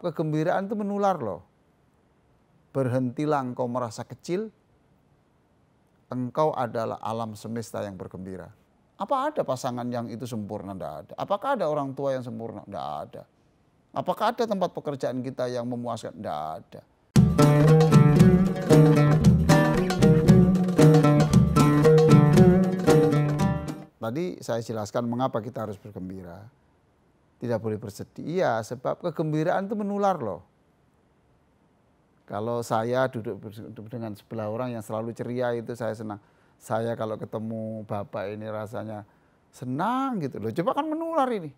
kegembiraan itu menular loh. Berhentilah engkau merasa kecil, engkau adalah alam semesta yang bergembira. Apa ada pasangan yang itu sempurna? Tidak ada. Apakah ada orang tua yang sempurna? Tidak ada. Apakah ada tempat pekerjaan kita yang memuaskan? Tidak ada. Tadi saya jelaskan mengapa kita harus bergembira. Tidak boleh bersedih. Iya, sebab kegembiraan itu menular loh. Kalau saya duduk dengan sebelah orang yang selalu ceria itu saya senang. Saya kalau ketemu bapak ini rasanya senang gitu loh. Coba kan menular ini.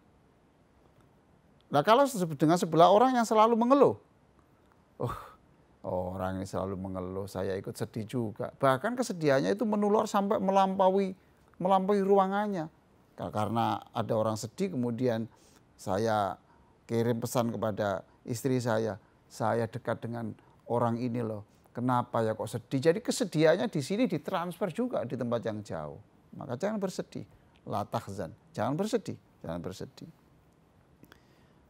Nah kalau dengan sebelah orang yang selalu mengeluh. Orang ini selalu mengeluh, saya ikut sedih juga. Bahkan kesedihannya itu menular sampai melampaui ruangannya. Karena ada orang sedih kemudian saya kirim pesan kepada istri saya dekat dengan orang ini loh, kenapa ya kok sedih? Jadi kesedihannya di sini ditransfer juga di tempat yang jauh. Maka jangan bersedih, la tahzan, jangan bersedih.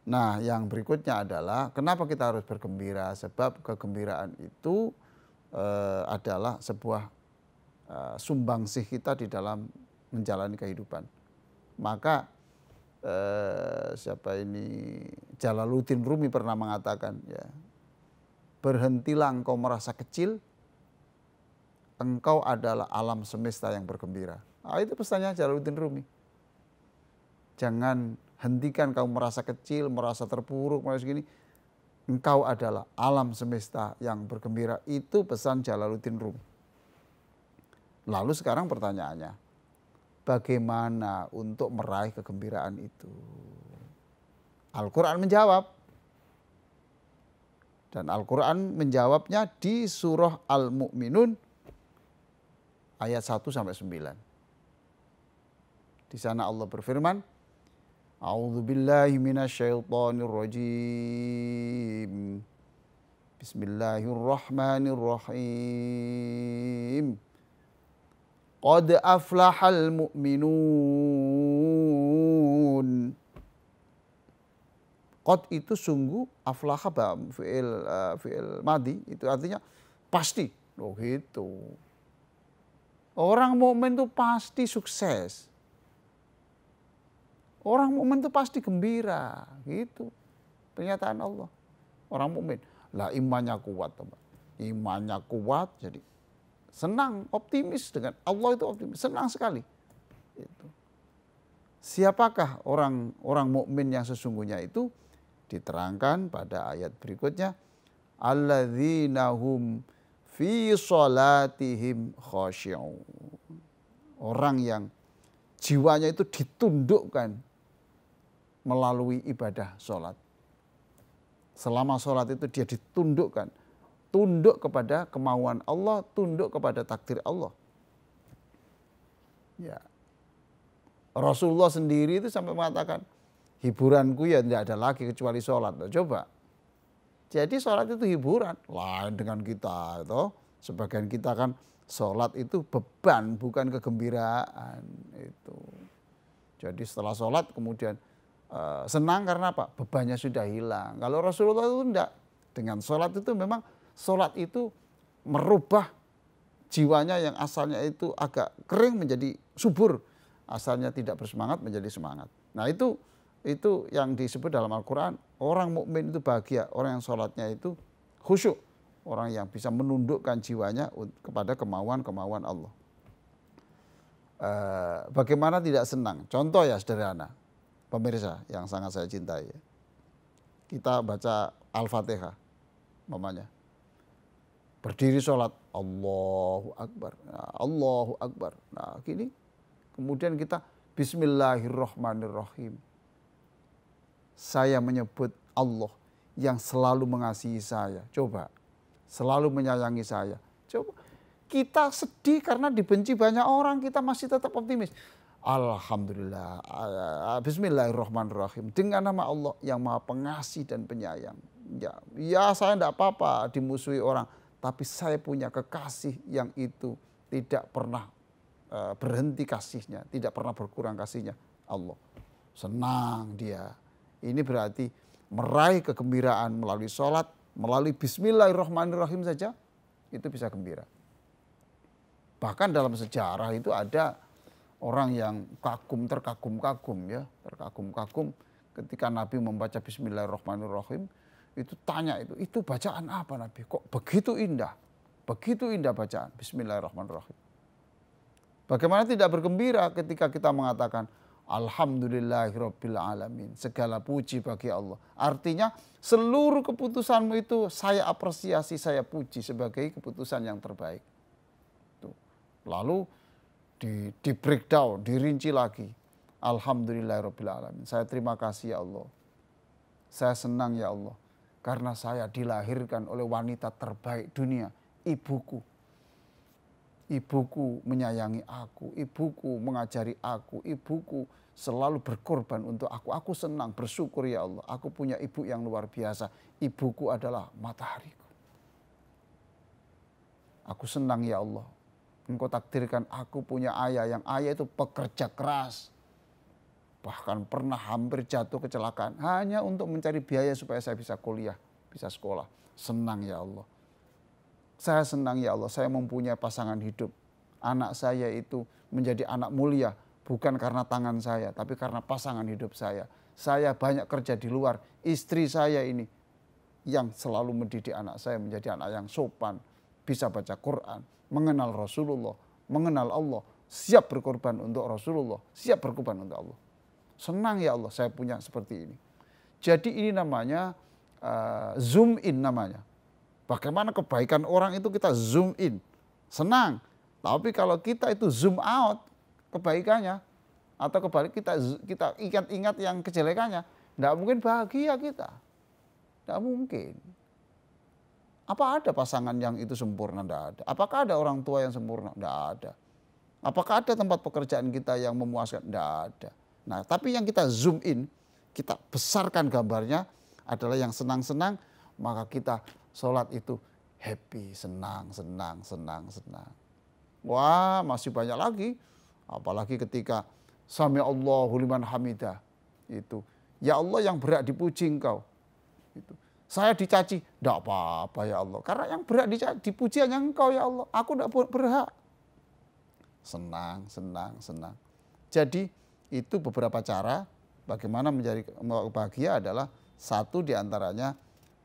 Nah yang berikutnya adalah kenapa kita harus bergembira? Sebab kegembiraan itu adalah sebuah sumbangsih kita di dalam menjalani kehidupan. Maka Jalaluddin Rumi pernah mengatakan ya, berhentilah engkau merasa kecil, engkau adalah alam semesta yang bergembira. Nah, itu pesannya Jalaluddin Rumi. Jangan hentikan kamu merasa kecil, merasa terpuruk, merasa gini. Engkau adalah alam semesta yang bergembira. Itu pesan Jalaluddin Rumi. Lalu sekarang pertanyaannya, bagaimana untuk meraih kegembiraan itu? Al-Quran menjawab. Dan Al-Quran menjawabnya di surah Al-Mu'minun ayat 1-9. Di sana Allah berfirman, A'udzubillahi minasyaitonirrajim. Bismillahirrahmanirrahim. Qad aflahal mu'minun. Qad itu sungguh, aflaha fi'il madi, itu artinya pasti. Oh gitu. Orang mukmin itu pasti sukses. Orang mukmin itu pasti gembira, gitu. Pernyataan Allah. Orang mukmin, lah imannya kuat, teman. Imannya kuat, jadi senang, optimis dengan Allah itu optimis, senang sekali. Itu. Siapakah orang mukmin yang sesungguhnya itu? Diterangkan pada ayat berikutnya, alladzina hum fi sholatihim khashi'un. Orang yang jiwanya itu ditundukkan melalui ibadah sholat. Selama sholat itu dia ditundukkan, tunduk kepada kemauan Allah, tunduk kepada takdir Allah. Ya. Rasulullah sendiri itu sampai mengatakan, hiburanku ya tidak ada lagi kecuali sholat. Coba. Jadi sholat itu hiburan. Lain dengan kita. Sebagian kita kan sholat itu beban, bukan kegembiraan. Itu. Jadi setelah sholat kemudian senang karena apa? Bebannya sudah hilang. Kalau Rasulullah itu tidak. Dengan sholat itu memang sholat itu merubah jiwanya yang asalnya itu agak kering menjadi subur. Asalnya tidak bersemangat menjadi semangat. Nah itu yang disebut dalam Al-Quran, orang mukmin itu bahagia, orang yang sholatnya itu khusyuk, orang yang bisa menundukkan jiwanya kepada kemauan Allah. Bagaimana tidak senang? Contoh ya sederhana, pemirsa yang sangat saya cintai. Kita baca Al-Fatihah, mamanya. Berdiri sholat, Allahu Akbar, Allahu Akbar. Nah gini, kemudian kita Bismillahirrahmanirrahim. Saya menyebut Allah yang selalu mengasihi saya. Coba, selalu menyayangi saya. Coba, kita sedih karena dibenci banyak orang, kita masih tetap optimis. Alhamdulillah, Bismillahirrahmanirrahim. Dengan nama Allah yang maha pengasih dan penyayang. Ya saya tidak apa-apa dimusuhi orang, tapi saya punya kekasih yang itu tidak pernah berhenti kasihnya, tidak pernah berkurang kasihnya. Allah. Senang dia. Ini berarti meraih kegembiraan melalui sholat, melalui bismillahirrahmanirrahim saja, itu bisa gembira. Bahkan dalam sejarah itu ada orang yang terkagum-kagum ya, terkagum-kagum ketika Nabi membaca bismillahirrahmanirrahim, itu tanya itu bacaan apa Nabi? Kok begitu indah bacaan bismillahirrahmanirrahim. Bagaimana tidak bergembira ketika kita mengatakan alhamdulillahirabbil alamin, segala puji bagi Allah. Artinya seluruh keputusanmu itu saya apresiasi, saya puji sebagai keputusan yang terbaik. Tuh. Lalu di breakdown, dirinci lagi. Alhamdulillahirabbil alamin. Saya terima kasih ya Allah. Saya senang ya Allah karena saya dilahirkan oleh wanita terbaik dunia, ibuku. Ibuku menyayangi aku, ibuku mengajari aku, ibuku selalu berkorban untuk aku. Aku senang, bersyukur ya Allah. Aku punya ibu yang luar biasa. Ibuku adalah matahariku. Aku senang ya Allah. Engkau takdirkan aku punya ayah, yang ayah itu pekerja keras. Bahkan pernah hampir jatuh kecelakaan hanya untuk mencari biaya supaya saya bisa kuliah, bisa sekolah. Senang ya Allah. Saya senang ya Allah, saya mempunyai pasangan hidup. Anak saya itu menjadi anak mulia, bukan karena tangan saya, tapi karena pasangan hidup saya. Saya banyak kerja di luar, istri saya ini yang selalu mendidik anak saya menjadi anak yang sopan, bisa baca Quran, mengenal Rasulullah, mengenal Allah, siap berkorban untuk Rasulullah, siap berkorban untuk Allah. Senang ya Allah, saya punya seperti ini. Jadi ini namanya zoom in namanya. Bagaimana kebaikan orang itu kita zoom in, senang. Tapi kalau kita itu zoom out kebaikannya, atau kebalik kita ingat-ingat yang kejelekannya, tidak mungkin bahagia kita. Tidak mungkin. Apa ada pasangan yang itu sempurna? Tidak ada. Apakah ada orang tua yang sempurna? Tidak ada. Apakah ada tempat pekerjaan kita yang memuaskan? Tidak ada. Nah, tapi yang kita zoom in, kita besarkan gambarnya adalah yang senang-senang, maka kita sholat itu happy, senang. Wah, masih banyak lagi. Apalagi ketika sami Allahu liman hamidah. Itu, ya Allah yang berhak dipuji engkau. Itu. Saya dicaci, tidak apa-apa ya Allah. Karena yang berhak dipuji hanya engkau ya Allah. Aku tidak berhak. Senang. Jadi itu beberapa cara bagaimana menjadi bahagia adalah satu diantaranya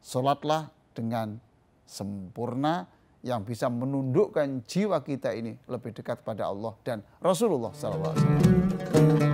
sholatlah dengan sempurna yang bisa menundukkan jiwa kita ini lebih dekat pada Allah dan Rasulullah SAW.